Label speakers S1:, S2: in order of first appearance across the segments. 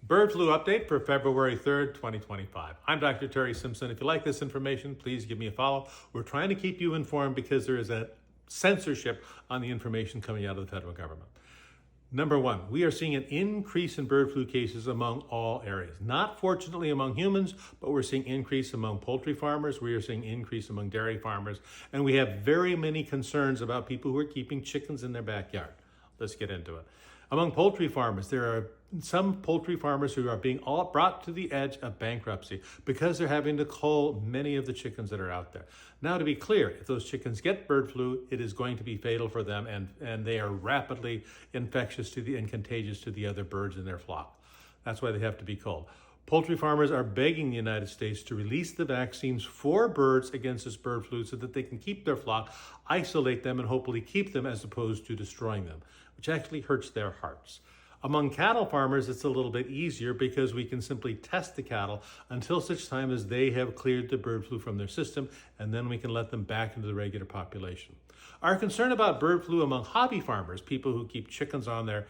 S1: Bird flu update for February 3rd, 2025. I'm Dr. Terry Simpson. If you like this information, please give me a follow. We're trying to keep you informed because there is a censorship on the information coming out of the federal government. Number one, we are seeing an increase in bird flu cases among all areas. Not fortunately among humans, but we're seeing increase among poultry farmers. We are seeing increase among dairy farmers. And we have very many concerns about people who are keeping chickens in their backyard. Let's get into it. Among poultry farmers, there are some poultry farmers who are being brought to the edge of bankruptcy because they're having to cull many of the chickens that are out there. Now, to be clear, if those chickens get bird flu, it is going to be fatal for them, and they are rapidly infectious and contagious to the other birds in their flock. That's why they have to be culled. Poultry farmers are begging the United States to release the vaccines for birds against this bird flu so that they can keep their flock, isolate them, and hopefully keep them as opposed to destroying them, which actually hurts their hearts. Among cattle farmers, it's a little bit easier because we can simply test the cattle until such time as they have cleared the bird flu from their system, and then we can let them back into the regular population. Our concern about bird flu among hobby farmers, people who keep chickens on their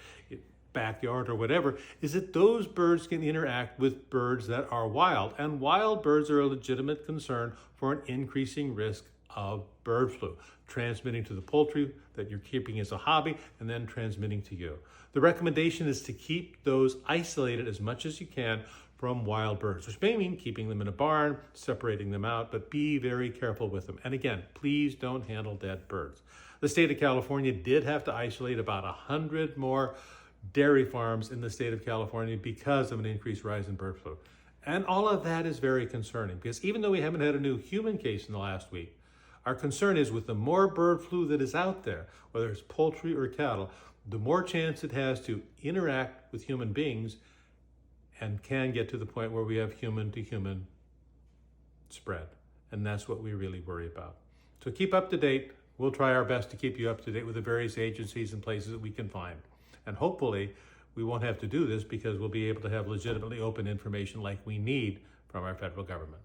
S1: backyard or whatever, is that those birds can interact with birds that are wild, and wild birds are a legitimate concern for an increasing risk of bird flu, transmitting to the poultry that you're keeping as a hobby and then transmitting to you. The recommendation is to keep those isolated as much as you can from wild birds, which may mean keeping them in a barn, separating them out, but be very careful with them. And again, please don't handle dead birds. The state of California did have to isolate about 100 more dairy farms in the state of California because of an increased rise in bird flu. And all of that is very concerning because even though we haven't had a new human case in the last week, our concern is with the more bird flu that is out there, whether it's poultry or cattle, the more chance it has to interact with human beings and can get to the point where we have human-to-human spread. And that's what we really worry about. So keep up to date. We'll try our best to keep you up to date with the various agencies and places that we can find. And hopefully we won't have to do this because we'll be able to have legitimately open information like we need from our federal government.